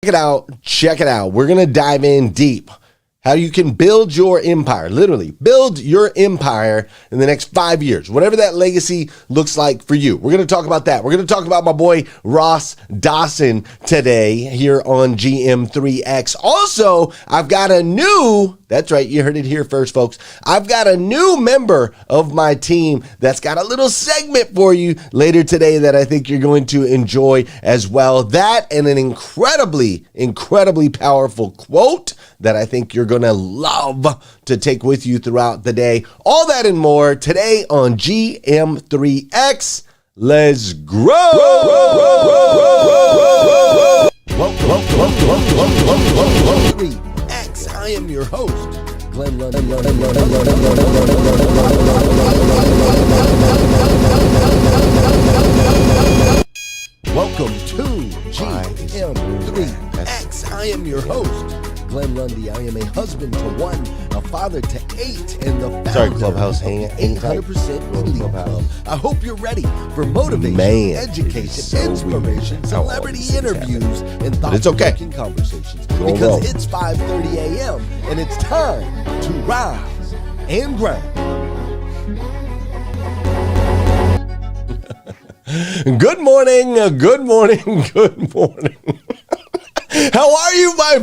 it out. Check it out. We're going to dive in deep. How you can build your empire, literally build your empire in the next 5 years, whatever that legacy looks like for you. We're going to talk about that. We're going to talk about my boy Ross Dawson today here on GM3X. Also, I've got that's right, you heard it here first, folks. I've got a new member of my team that's got a little segment for you later today that I think you're going to enjoy as well. That and an incredibly powerful quote that I think you're going to love to take with you throughout the day. All that and more today on GM3X. Let's grow. Welcome. 3X. I am your host, Glenn Lundy. Welcome to GM3X. I am your host, Glenn Lundy. I am a husband to one, a father to 8, and the founder Clubhouse, of 800% Elite Club. I hope you're ready for motivation, education, inspiration, celebrity interviews, and thought-provoking conversations. Because it's 5:30 a.m. and it's time to rise and grind. Good morning. How are you, my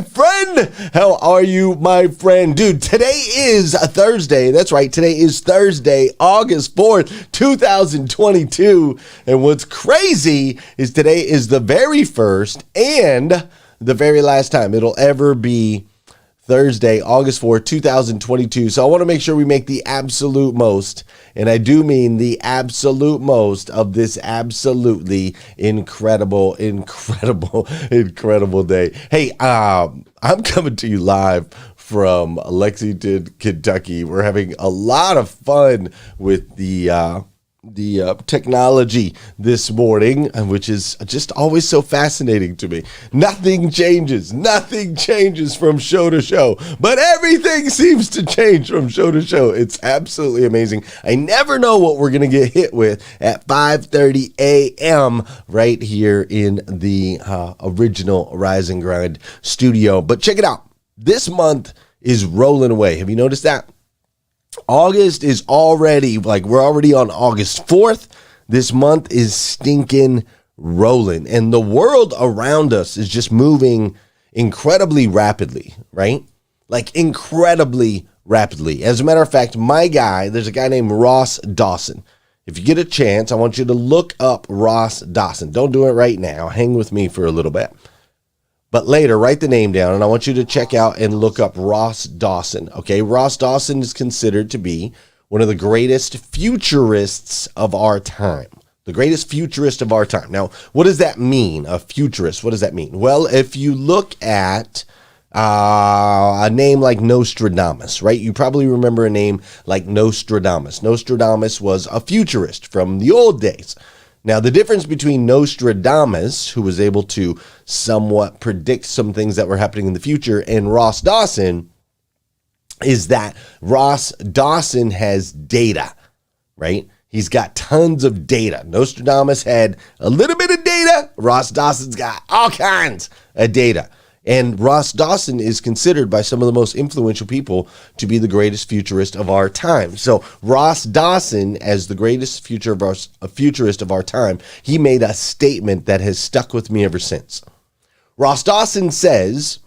friend? Dude, today is a Thursday. That's right. Today is Thursday, August 4th, 2022. And what's crazy is today is the very first and the very last time it'll ever be Thursday, August 4th, 2022. So I want to make sure we make the absolute most, and I do mean the absolute most of this absolutely incredible day. Hey, I'm coming to you live from Lexington, Kentucky. We're having a lot of fun with the technology this morning, which is just always so fascinating to me. Nothing changes from show to show, but everything seems to change from show to show. It's absolutely amazing. I never know what we're going to get hit with at 5:30 a.m. right here in the original Rise and Grind studio. But check it out. This month is rolling away. Have you noticed that? August is already, we're already on August 4th. This month is stinking rolling. And the world around us is just moving incredibly rapidly, right? Incredibly rapidly. As a matter of fact, there's a guy named Ross Dawson. If you get a chance, I want you to look up Ross Dawson. Don't do it right now. Hang with me for a little bit. But later, write the name down, and I want you to check out and look up Ross Dawson, okay? Ross Dawson is considered to be one of the greatest futurists of our time. The greatest futurist of our time. Now, what does that mean, a futurist? What does that mean? Well, if you look at a name like Nostradamus, right? You probably remember a name like Nostradamus. Nostradamus was a futurist from the old days. Now, the difference between Nostradamus, who was able to somewhat predict some things that were happening in the future, and Ross Dawson is that Ross Dawson has data, right? He's got tons of data. Nostradamus had a little bit of data. Ross Dawson's got all kinds of data. And Ross Dawson is considered by some of the most influential people to be the greatest futurist of our time. So Ross Dawson, as the greatest futurist of our time, he made a statement that has stuck with me ever since. Ross Dawson says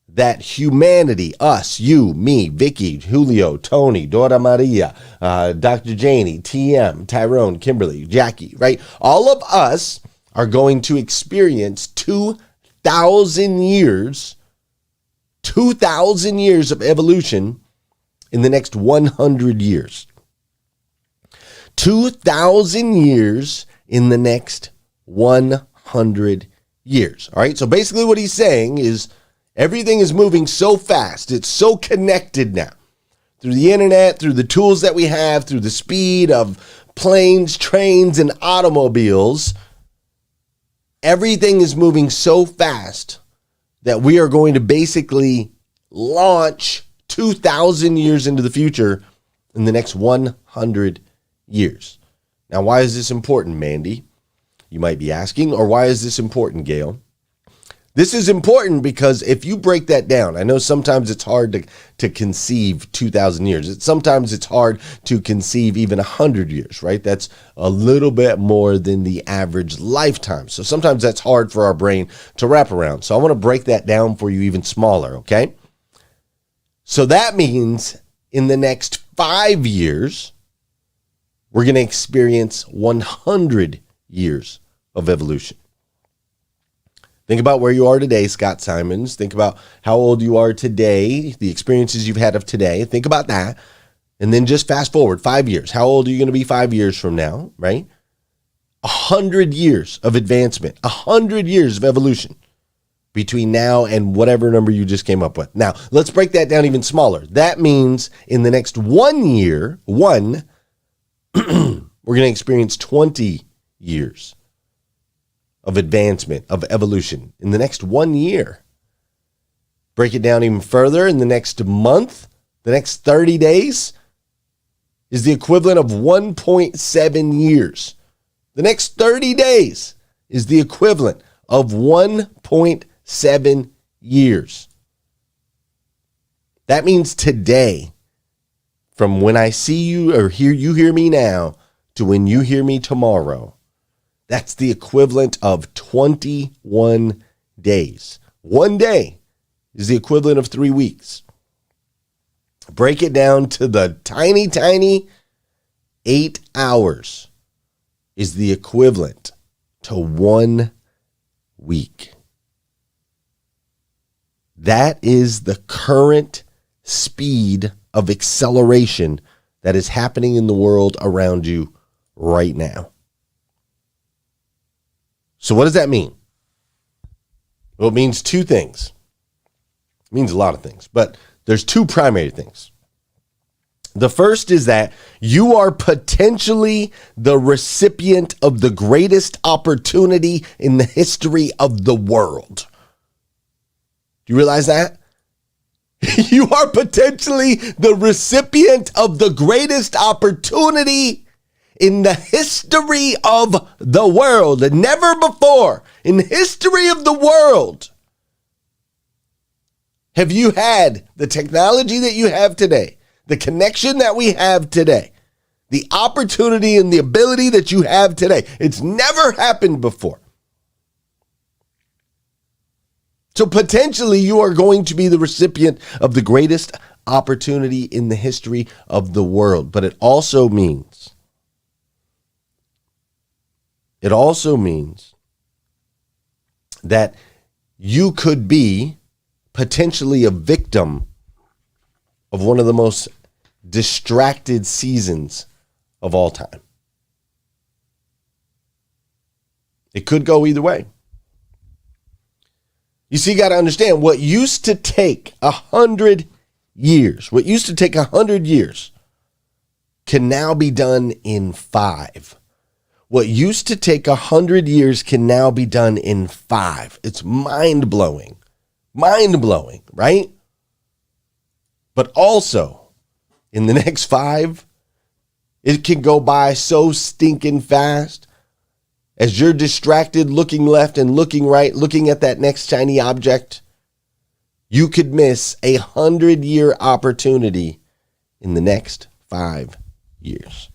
that humanity, us, you, me, Vicky, Julio, Tony, Dora Maria, Dr. Janie, TM, Tyrone, Kimberly, Jackie, right? All of us are going to experience 2,000 years of evolution in the next 100 years. 2,000 years in the next 100 years. All right. So basically what he's saying is everything is moving so fast. It's so connected now through the internet, through the tools that we have, through the speed of planes, trains, and automobiles. Everything is moving so fast that we are going to basically launch 2,000 years into the future in the next 100 years. Now, why is this important, Mandy? You might be asking, or why is this important, Gail? This is important because if you break that down, I know sometimes it's hard to conceive 2,000 years. Sometimes it's hard to conceive even 100 years, right? That's a little bit more than the average lifetime. So sometimes that's hard for our brain to wrap around. So I want to break that down for you even smaller, okay? So that means in the next 5 years, we're going to experience 100 years of evolution. Think about where you are today, Scott Simons. Think about how old you are today, the experiences you've had of today. Think about that. And then just fast forward 5 years. How old are you going to be 5 years from now, right? 100 years of advancement, 100 years of evolution between now and whatever number you just came up with. Now, let's break that down even smaller. That means in the next 1 year, we're going to experience 20 years of advancement, of evolution in the next 1 year. Break it down even further. In the next month, the next 30 days is the equivalent of 1.7 years. The next 30 days is the equivalent of 1.7 years. That means today, from when I see you or hear me now to when you hear me tomorrow, that's the equivalent of 21 days. 1 day is the equivalent of 3 weeks. Break it down to the tiny 8 hours is the equivalent to 1 week. That is the current speed of acceleration that is happening in the world around you right now. So what does that mean? Well, it means two things. It means a lot of things, but there's two primary things. The first is that you are potentially the recipient of the greatest opportunity in the history of the world. Do you realize that? You are potentially the recipient of the greatest opportunity in the history of the world. Never before in the history of the world have you had the technology that you have today, the connection that we have today, the opportunity and the ability that you have today. It's never happened before. So potentially you are going to be the recipient of the greatest opportunity in the history of the world. But it also means that you could be potentially a victim of one of the most distracted seasons of all time. It could go either way. You see, you got to understand what used to take 100 years, can now be done in 5. What used to take 100 years can now be done in 5. It's mind-blowing, right? But also, in the next 5, it can go by so stinking fast as you're distracted, looking left and looking right, looking at that next shiny object. You could miss 100-year opportunity in the next 5 years.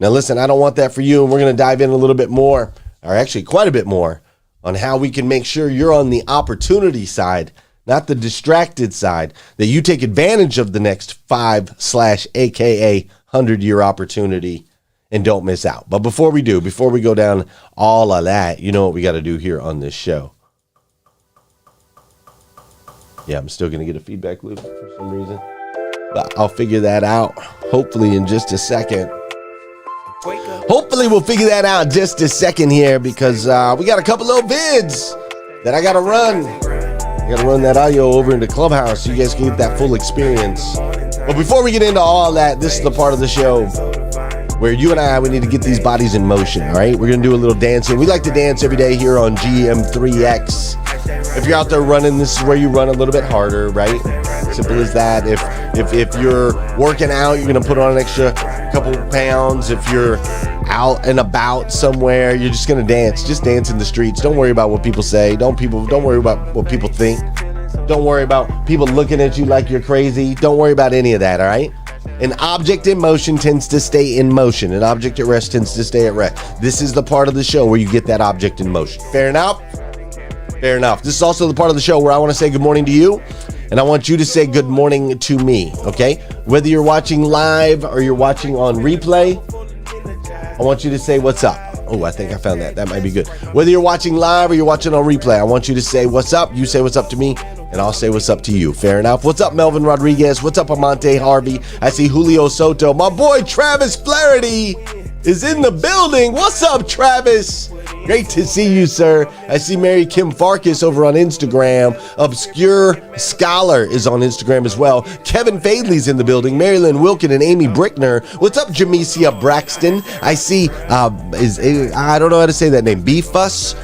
Now listen, I don't want that for you, and we're going to dive in a little bit more, or actually quite a bit more, on how we can make sure you're on the opportunity side, not the distracted side, that you take advantage of the next 5/AKA 100-year opportunity and don't miss out. But before we go down all of that, you know what we got to do here on this show. Yeah, I'm still going to get a feedback loop for some reason, but I'll figure that out hopefully in just a second. Hopefully we'll figure that out in just a second here, because we got a couple little vids that I got to run. I got to run that audio over into Clubhouse so you guys can get that full experience. But before we get into all that, this is the part of the show where you and we need to get these bodies in motion, all right? We're going to do a little dancing. We like to dance every day here on GM3X. If you're out there running, this is where you run a little bit harder, right? Simple as that. If you're working out, you're going to put on an extra couple pounds. If you're out and about somewhere, you're just going to dance. Just dance in the streets. Don't worry about what people say. Don't worry about what people think. Don't worry about people looking at you like you're crazy. Don't worry about any of that, all right? An object in motion tends to stay in motion. An object at rest tends to stay at rest. This is the part of the show where you get that object in motion. Fair enough? Fair enough. This is also the part of the show where I want to say good morning to you, and I want you to say good morning to me, okay? Whether you're watching live or you're watching on replay, I want you to say what's up. Oh, I think I found that. That might be good. Whether you're watching live or you're watching on replay, I want you to say what's up. You say what's up to me, and I'll say what's up to you. Fair enough. What's up, Melvin Rodriguez? What's up, Amante Harvey? I see Julio Soto. My boy Travis Flaherty is in the building. What's up, Travis? Great to see you, sir. I see Mary Kim Farkas over on Instagram. Obscure Scholar is on Instagram as well. Kevin Fadley's in the building. Marilyn Wilkin and Amy Brickner. What's up, Jamesia Braxton? I see, I don't know how to say that name. B-F-U-S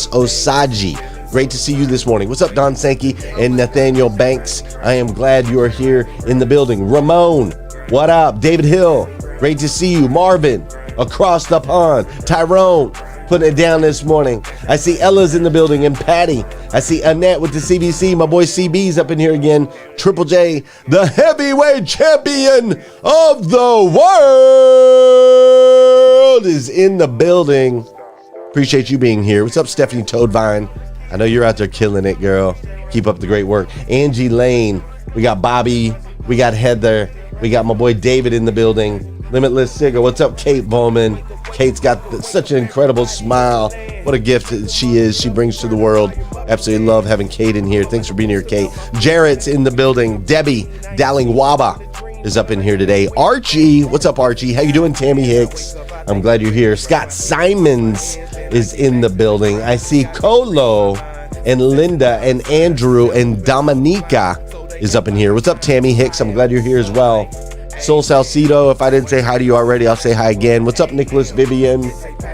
Osaji. Great to see you this morning. What's up, Don Sankey and Nathaniel Banks? I am glad you are here in the building. Ramon, what up? David Hill, great to see you. Marvin, across the pond. Tyrone, putting it down this morning. I see Ella's in the building and Patty. I see Annette with the CBC. My boy CB's up in here again. Triple J, the heavyweight champion of the world, is in the building. Appreciate you being here. What's up, Stephanie Toadvine? I know you're out there killing it, girl. Keep up the great work. Angie Lane. We got Bobby. We got Heather. We got my boy David in the building. Limitless Sigger. What's up, Kate Bowman? Kate's got such an incredible smile. What a gift that she is. She brings to the world. Absolutely love having Kate in here. Thanks for being here, Kate. Jarrett's in the building. Debbie Dowling Waba is up in here today. Archie. What's up, Archie? How you doing, Tammy Hicks? I'm glad you're here. Scott Simons is in the building. I see Colo and Linda and Andrew and Dominica is up in here. What's up, Tammy Hicks? I'm glad you're here as well. Soul Salcido, if I didn't say hi to you already, I'll say hi again. What's up, Nicholas Vivian?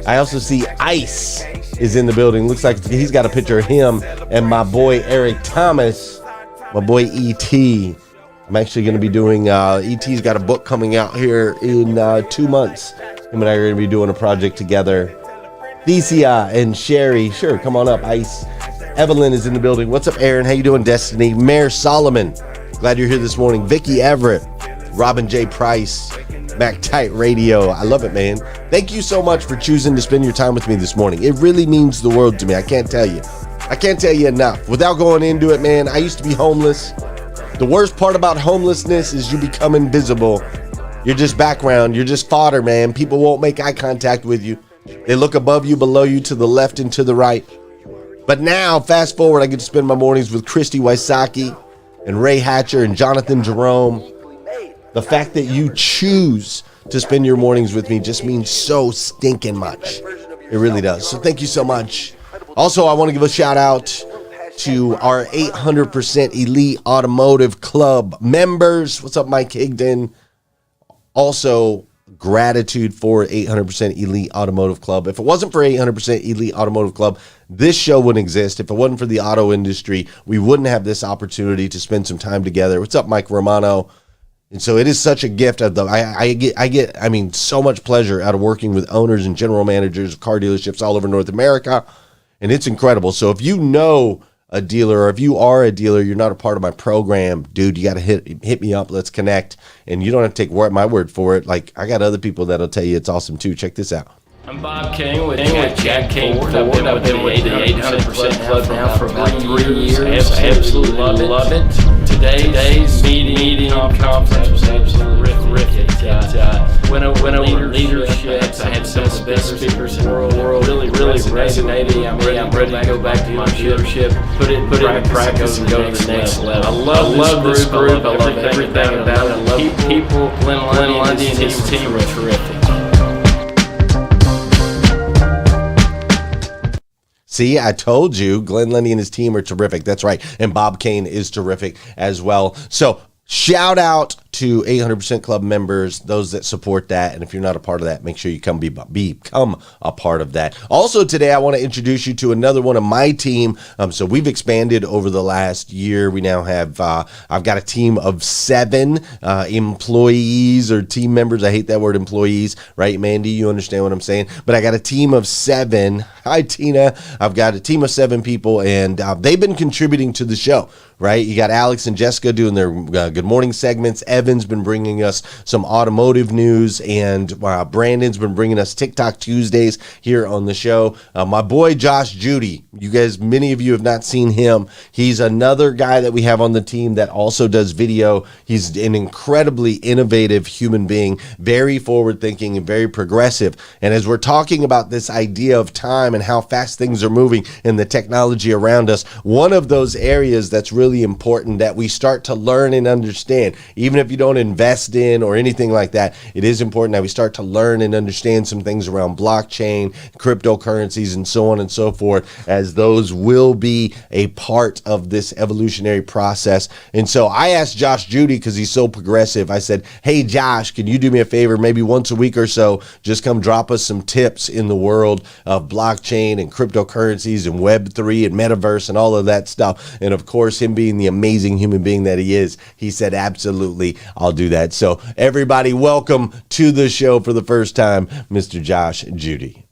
I also see Ice is in the building. Looks like he's got a picture of him and my boy Eric Thomas, my boy E.T. I'm actually going to be doing, E.T.'s got a book coming out here in 2 months. Him and I are going to be doing a project together. Thesia and Sherry, sure, come on up, Ice. Evelyn is in the building. What's up, Aaron? How you doing, Destiny? Mayor Solomon, glad you're here this morning. Vicky Everett, Robin J. Price, Mac Tight Radio. I love it, man. Thank you so much for choosing to spend your time with me this morning. It really means the world to me. I can't tell you. I can't tell you enough. Without going into it, man, I used to be homeless. The worst part about homelessness is you become invisible. You're just background. You're just fodder, man. People won't make eye contact with you. They look above you, below you, to the left and to the right. But now, fast forward, I get to spend my mornings with Christy Wysocki and Ray Hatcher and Jonathan Jerome. The fact that you choose to spend your mornings with me just means so stinking much. It really does. So thank you so much. Also, I want to give a shout out to our 800% Elite Automotive Club members. What's up, Mike Higdon? Also, gratitude for 800% Elite Automotive Club. If it wasn't for 800% Elite Automotive Club, this show wouldn't exist. If it wasn't for the auto industry, we wouldn't have this opportunity to spend some time together. What's up, Mike Romano? And so it is such a gift. I get so much pleasure out of working with owners and general managers of car dealerships all over North America, and it's incredible. So if you know a dealer, or if you are a dealer, you're not a part of my program, dude, you got to hit me up. Let's connect. And you don't have to take my word for it. Like, I got other people that'll tell you it's awesome too. Check this out. I'm Bob King with Jack King. I've been with the 800% Club now for about 3 years. I absolutely love it. Today's meeting conference was absolutely terrific. Went over leadership. I had some of the best speakers in the world. Really resonated. I'm ready to go back to my leadership, put it in practice, and go to the next level. I love this group. I love everything about it. I love people. Glenn Lundy and his team are terrific. See, I told you, Glenn Lundy and his team are terrific. That's right. And Bob Kane is terrific as well. So shout out to 800% Club members, those that support that. And if you're not a part of that, make sure you become a part of that. Also today, I want to introduce you to another one of my team. So we've expanded over the last year. We now have, I've got a team of 7 employees or team members. I hate that word employees, right, Mandy? You understand what I'm saying? But I got a team of 7. Hi, Tina. I've got a team of 7 people, and they've been contributing to the show, right? You got Alex and Jessica doing their Good Morning segments. Evan's been bringing us some automotive news, and Brandon's been bringing us TikTok Tuesdays here on the show. My boy Josh Judy, you guys, many of you have not seen him. He's another guy that we have on the team that also does video. He's an incredibly innovative human being, very forward-thinking and very progressive. And as we're talking about this idea of time and how fast things are moving and the technology around us, one of those areas that's really important that we start to learn and understand, even if you don't invest in or anything like that, it is important that we start to learn and understand some things around blockchain, cryptocurrencies, and so on and so forth, as those will be a part of this evolutionary process. And so I asked Josh Judy, because he's so progressive, I said, hey Josh, can you do me a favor, maybe once a week or so, just come drop us some tips in the world of blockchain and cryptocurrencies and Web3 and metaverse and all of that stuff. And of course, him being the amazing human being that he is, he said, absolutely, I'll do that. So everybody, welcome to the show for the first time, Mr. Josh Judy.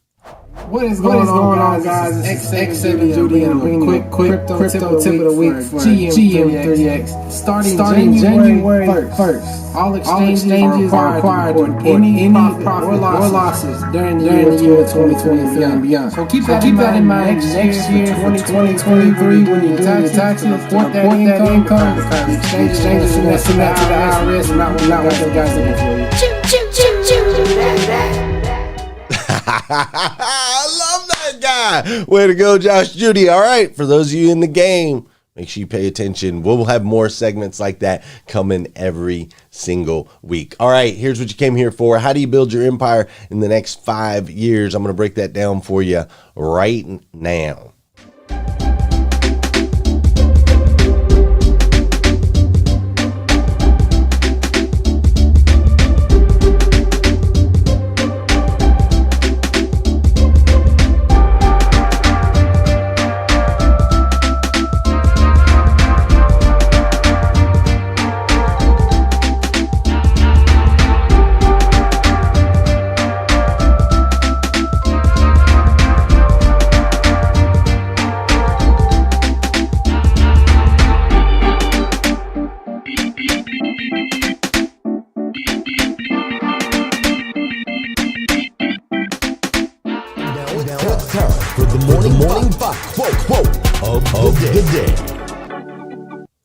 What is going on, guys? It's X7 Judy, and I'm bringing you a quick crypto tip of the week for GM30X. Starting January 1st, all exchanges are required to report any profit or losses during the year 2020 and beyond. So keep that in mind next year, 2023, when you do your taxes, report that income, because the exchanges send that to the IRS, and not what the guys looking for you. I love that guy. Way to go, Josh Judy. All right, for those of you in the game, make sure you pay attention. We'll have more segments like that coming every single week. All right, here's what you came here for. How do you build your empire in the next 5 years? I'm going to break that down for you right now.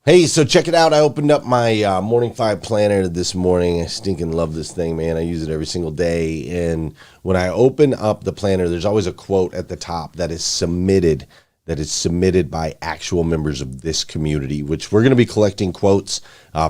Hey, so check it out. I opened up my Morning 5 planner this morning. I stinking love this thing, man. I use it every single day. And when I open up the planner, there's always a quote at the top that is submitted by actual members of this community, which we're going to be collecting quotes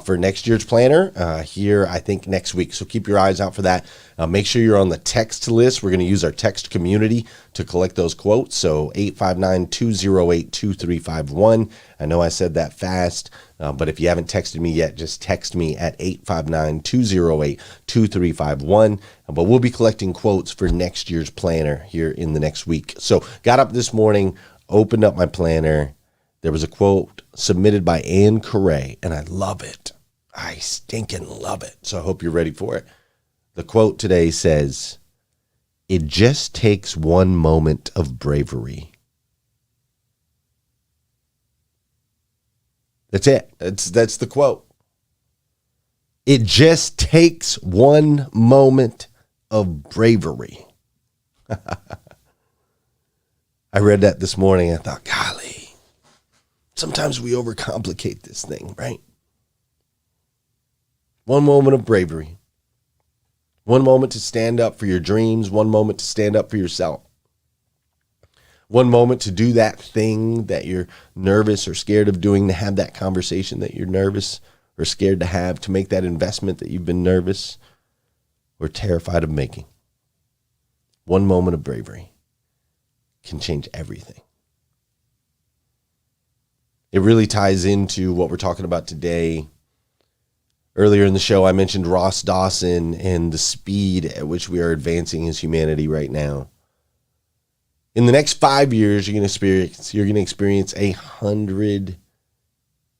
for next year's planner here, I think, next week. So keep your eyes out for that. Make sure you're on the text list. We're going to use our text community to collect those quotes. So 859-208-2351. I know I said that fast, but if you haven't texted me yet, just text me at 859-208-2351. But we'll be collecting quotes for next year's planner here in the next week. So got up this morning, opened up my planner. There was a quote submitted by Ann Correa, and I love it. I stinking love it. So I hope you're ready for it. The quote today says, "It just takes one moment of bravery." That's it. That's the quote. It just takes one moment of bravery. I read that this morning. I thought, golly, sometimes we overcomplicate this thing, right? One moment of bravery. One moment to stand up for your dreams. One moment to stand up for yourself. One moment to do that thing that you're nervous or scared of doing, to have that conversation that you're nervous or scared to have, to make that investment that you've been nervous or terrified of making. One moment of bravery can change everything. It really ties into what we're talking about today, Earlier in the show, I mentioned Ross Dawson and the speed at which we are advancing as humanity right now. In the next 5 years, you're going to experience 100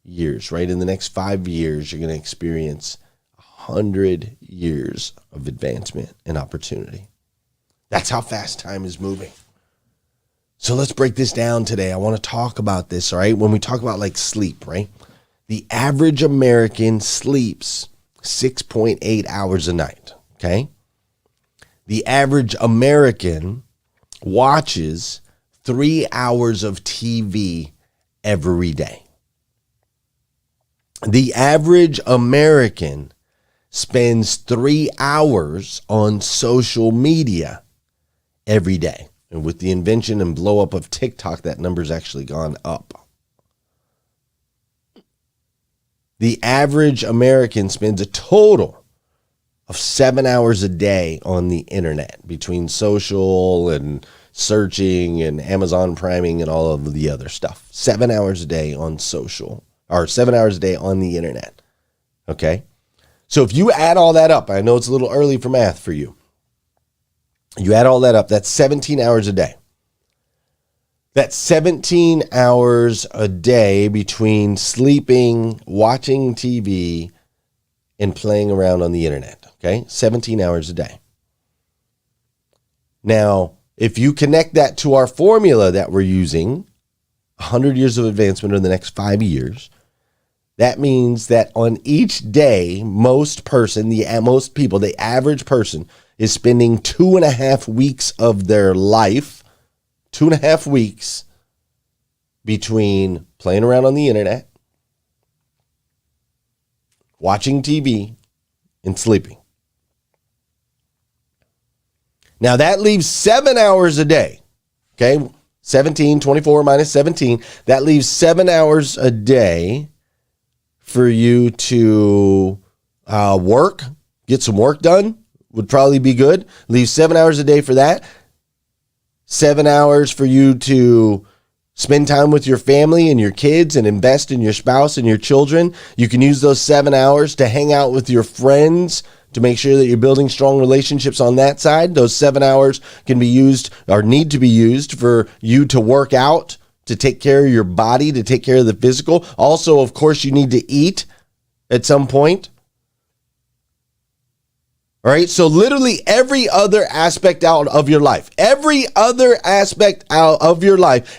years, right? In the next 5 years, you're going to experience 100 years of advancement and opportunity. That's how fast time is moving. So let's break this down today. I want to talk about this, all right? When we talk about like sleep, right? The average American sleeps 6.8 hours a night, okay? The average American watches 3 hours of TV every day. The average American spends 3 hours on social media every day. And with the invention and blow up of TikTok, that number's actually gone up. The average American spends a total of 7 hours a day on the internet between social and searching and Amazon priming and all of the other stuff. 7 hours a day on social, or 7 hours a day on the internet. Okay? So if you add all that up, I know it's a little early for math for you. You add all that up, that's 17 hours a day. That's 17 hours a day between sleeping, watching TV, and playing around on the internet. Okay? 17 hours a day. Now, if you connect that to our formula that we're using, 100 years of advancement in the next 5 years, that means that on each day, most people, the average person is spending 2.5 weeks of their life, 2.5 weeks between playing around on the internet, watching TV, and sleeping. Now that leaves 7 hours a day. Okay, 24 minus 17. That leaves 7 hours a day for you to work, get some work done. Would probably be good. Leave 7 hours a day for that. 7 hours for you to spend time with your family and your kids and invest in your spouse and your children. You can use those 7 hours to hang out with your friends to make sure that you're building strong relationships on that side. Those 7 hours can be used or need to be used for you to work out, to take care of your body, to take care of the physical. Also, of course, you need to eat at some point. All right, so literally every other aspect out of your life,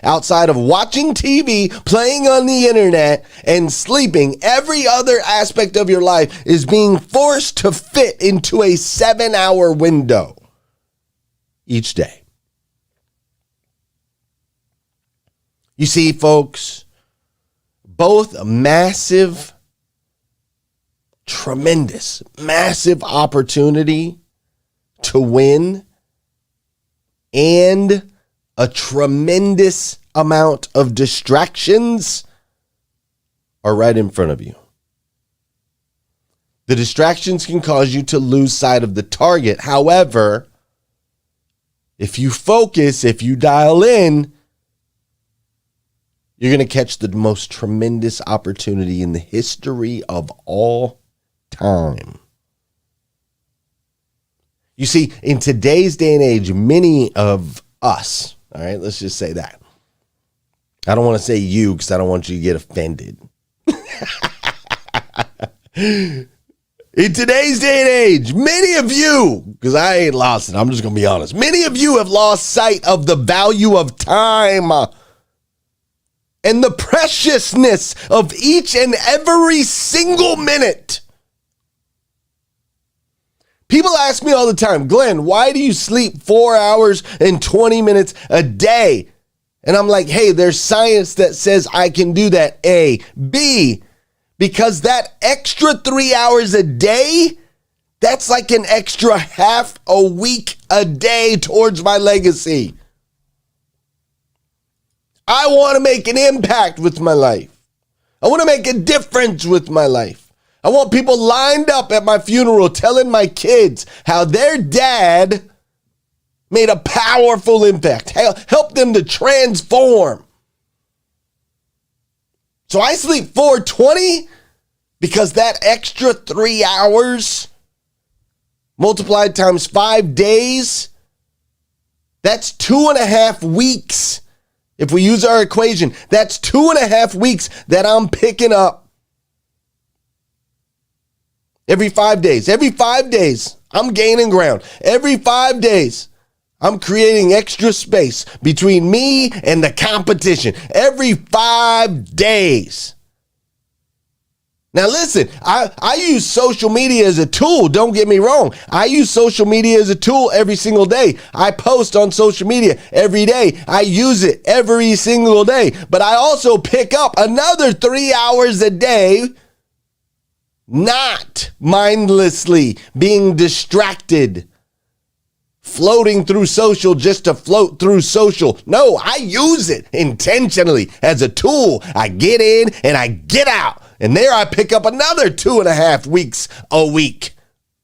outside of watching TV, playing on the internet, and sleeping, every other aspect of your life is being forced to fit into a 7-hour window each day. You see, folks, both tremendous, massive opportunity to win and a tremendous amount of distractions are right in front of you. The distractions can cause you to lose sight of the target. However, if you focus, if you dial in, you're going to catch the most tremendous opportunity in the history of all time. You see, in today's day and age, many of us, all right, let's just say that. I don't want to say you because I don't want you to get offended. In today's day and age, many of you, because I ain't lost it, I'm just going to be honest, many of you have lost sight of the value of time and the preciousness of each and every single minute. People ask me all the time, Glenn, why do you sleep 4 hours and 20 minutes a day? And I'm like, hey, there's science that says I can do that. A. B, because that extra 3 hours a day, that's like an extra half a week a day towards my legacy. I want to make an impact with my life. I want to make a difference with my life. I want people lined up at my funeral telling my kids how their dad made a powerful impact. Help them to transform. So I sleep 420 Because that extra 3 hours multiplied times 5 days, that's 2.5 weeks. If we use our equation, that's 2.5 weeks that I'm picking up every 5 days. Every 5 days, I'm gaining ground. Every 5 days, I'm creating extra space between me and the competition. Every 5 days. Now listen, I use social media as a tool. Don't get me wrong. I use social media as a tool every single day. I post on social media every day. I use it every single day. But I also pick up another 3 hours a day, not mindlessly being distracted, floating through social just to float through social. No, I use it intentionally as a tool. I get in and I get out. And there I pick up another 2.5 weeks a week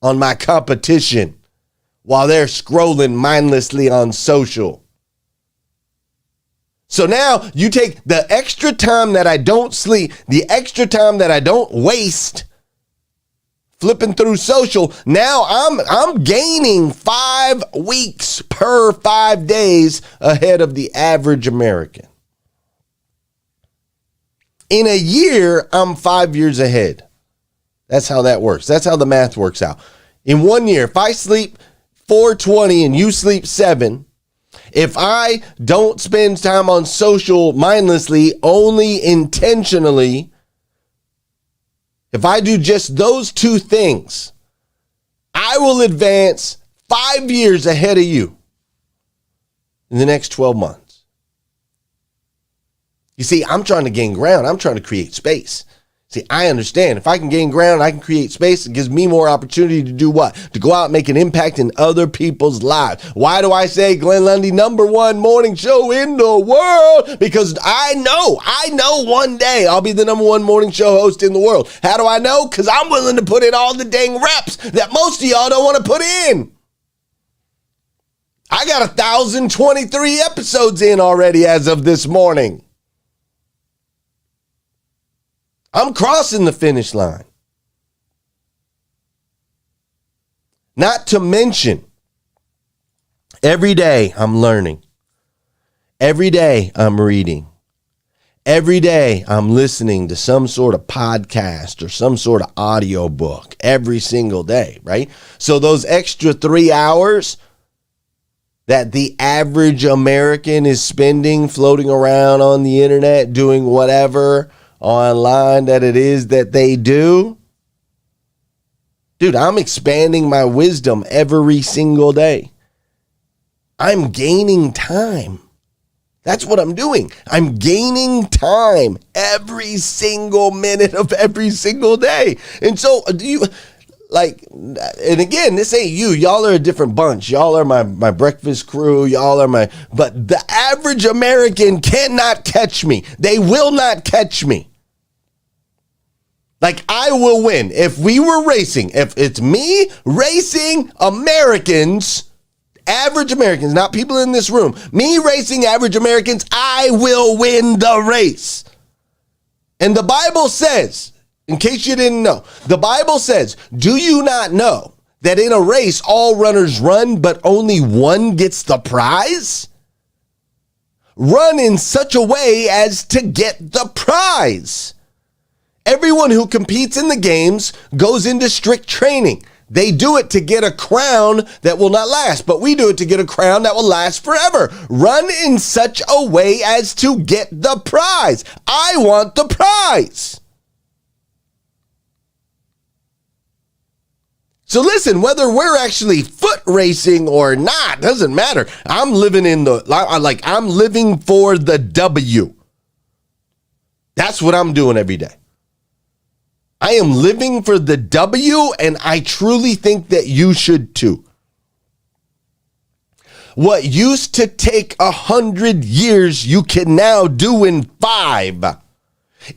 on my competition while they're scrolling mindlessly on social. So now you take the extra time that I don't sleep, the extra time that I don't waste flipping through social. Now I'm gaining 5 weeks per 5 days ahead of the average American. In a year, I'm 5 years ahead. That's how that works. That's how the math works out. In 1 year, if I sleep 420 and you sleep 7, if I don't spend time on social mindlessly, only intentionally, if I do just those two things, I will advance 5 years ahead of you in the next 12 months. You see, I'm trying to gain ground. I'm trying to create space. See, I understand. If I can gain ground, I can create space. It gives me more opportunity to do what? To go out and make an impact in other people's lives. Why do I say Glenn Lundy, #1 morning show in the world? Because I know one day I'll be the #1 morning show host in the world. How do I know? Because I'm willing to put in all the dang reps that most of y'all don't want to put in. I got 1,023 episodes in already as of this morning. I'm crossing the finish line. Not to mention, every day I'm learning. Every day I'm reading. Every day I'm listening to some sort of podcast or some sort of audio book every single day, right? So those extra 3 hours that the average American is spending floating around on the internet doing whatever online that it is that they do. Dude, I'm expanding my wisdom every single day. I'm gaining time. That's what I'm doing. I'm gaining time every single minute of every single day. And so do you and again, this ain't you. Y'all are a different bunch. Y'all are my breakfast crew. But the average American cannot catch me. They will not catch me. Like, I will win. If we were racing, if it's me racing Americans, average Americans, not people in this room, me racing average Americans, I will win the race. And the Bible says, in case you didn't know, the Bible says, do you not know that in a race, all runners run, but only one gets the prize? Run in such a way as to get the prize. Everyone who competes in the games goes into strict training. They do it to get a crown that will not last, but we do it to get a crown that will last forever. Run in such a way as to get the prize. I want the prize. So listen, whether we're actually foot racing or not, doesn't matter. I'm living I'm living for the W. That's what I'm doing every day. I am living for the W, and I truly think that you should too. What used to take 100 years, you can now do in 5.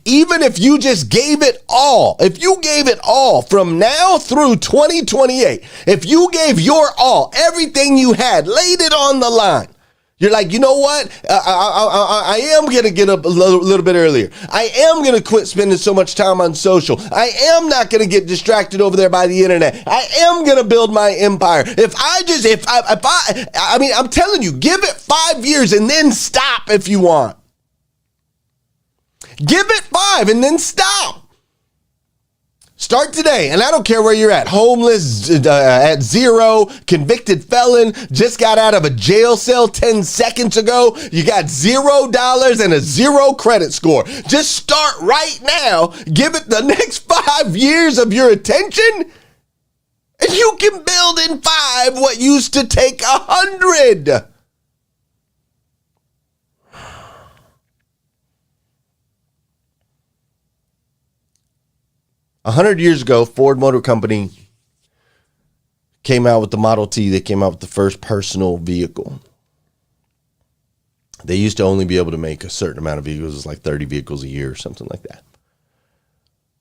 Even if you just gave it all, if you gave it all from now through 2028, if you gave your all, everything you had, laid it on the line, You're like, you know what? I am going to get up a little bit earlier. I am going to quit spending so much time on social. I am not going to get distracted over there by the internet. I am going to build my empire. I'm telling you, give it 5 years and then stop if you want. Give it 5 and then stop. Start today, and I don't care where you're at. Homeless, at zero, convicted felon, just got out of a jail cell 10 seconds ago. You got $0 and a 0 credit score. Just start right now. Give it the next 5 years of your attention, and you can build in 5 what used to take 100. 100 years ago, Ford Motor Company came out with the Model T. They came out with the first personal vehicle. They used to only be able to make a certain amount of vehicles. It was like 30 vehicles a year or something like that.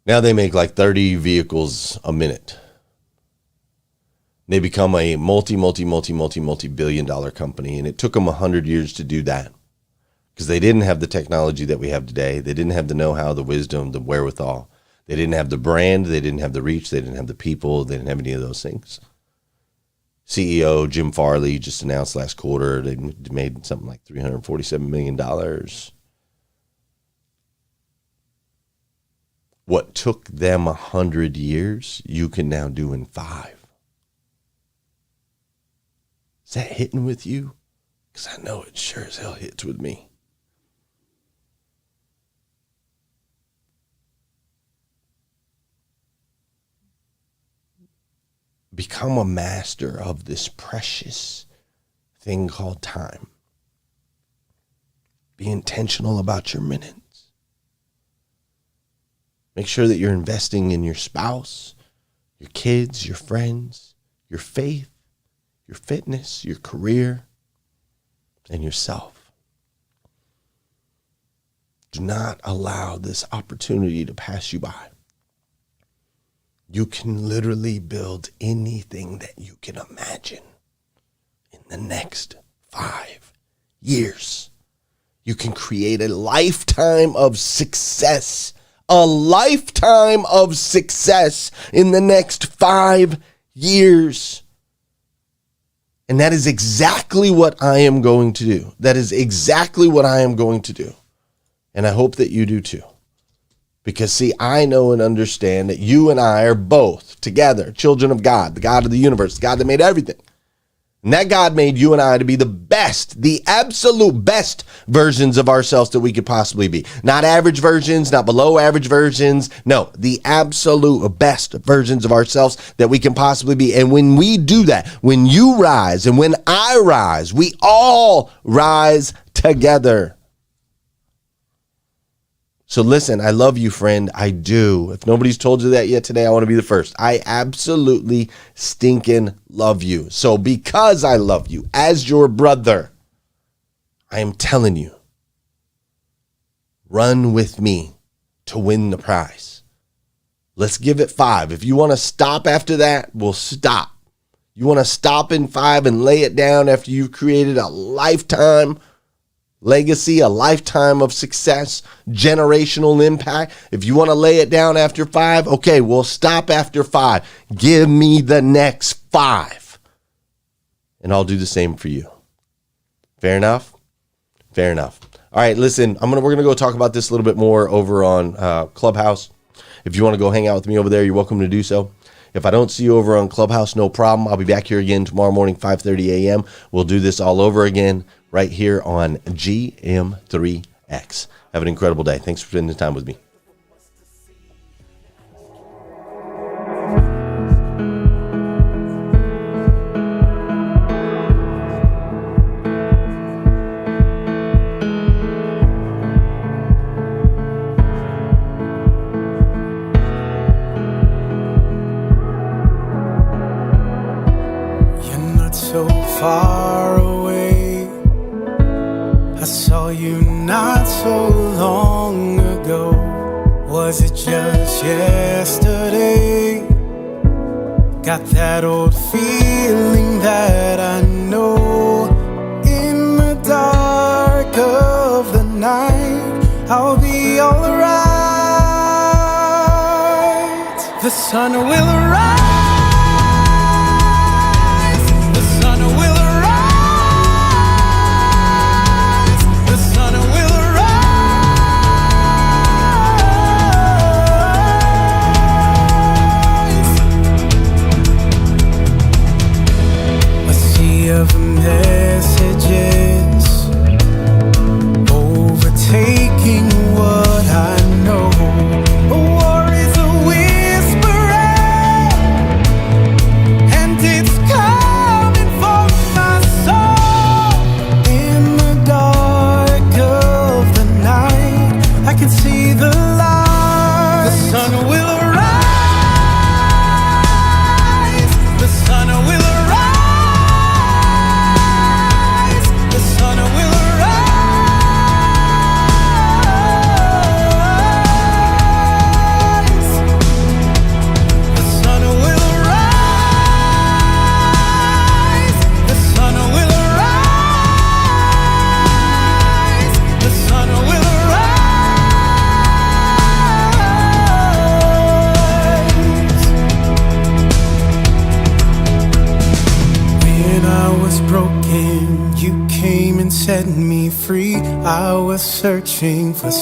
Now they make like 30 vehicles a minute. They become a multi-billion dollar company. And it took them 100 years to do that because they didn't have the technology that we have today. They didn't have the know-how, the wisdom, the wherewithal. They didn't have the brand. They didn't have the reach. They didn't have the people. They didn't have any of those things. CEO Jim Farley just announced last quarter they made something like $347 million. What took them 100 years, you can now do in 5. Is that hitting with you? Because I know it sure as hell hits with me. Become a master of this precious thing called time. Be intentional about your minutes. Make sure that you're investing in your spouse, your kids, your friends, your faith, your fitness, your career, and yourself. Do not allow this opportunity to pass you by. You can literally build anything that you can imagine in the next 5 years. You can create a lifetime of success. A lifetime of success in the next 5 years. And that is exactly what I am going to do. That is exactly what I am going to do. And I hope that you do too. Because, see, I know and understand that you and I are both together, children of God, the God of the universe, the God that made everything. And that God made you and I to be the best, the absolute best versions of ourselves that we could possibly be. Not average versions, not below average versions. No, the absolute best versions of ourselves that we can possibly be. And when we do that, when you rise and when I rise, we all rise together. So listen, I love you, friend. I do. If nobody's told you that yet today, I want to be the first. I absolutely stinking love you. So because I love you as your brother, I am telling you, run with me to win the prize. Let's give it 5. If you want to stop after that, we'll stop. You want to stop in 5 and lay it down after you've created a lifetime legacy, a lifetime of success, generational impact. If you want to lay it down after 5, okay, we'll stop after 5. Give me the next 5. And I'll do the same for you. Fair enough? Fair enough. All right, listen, we're going to go talk about this a little bit more over on Clubhouse. If you want to go hang out with me over there, you're welcome to do so. If I don't see you over on Clubhouse, no problem. I'll be back here again tomorrow morning, 5:30 a.m. We'll do this all over again right here on GM3X. Have an incredible day. Thanks for spending time with me. So far away, I saw you not so long ago. Was it just yesterday? Got that old feeling that I know in the dark. I'll be alright. The sun will arise. The sun will arise. The sun will arise. A sea of messages overtaking what I know. A war is a whisper, and it's coming for my soul. In the dark of the night, I can see the light. The sun will arise. The sun will arise. The sun will arise. The sun will arise. The sun will arise. The sun will arise. When I was broken, you came and set me free. I was searching for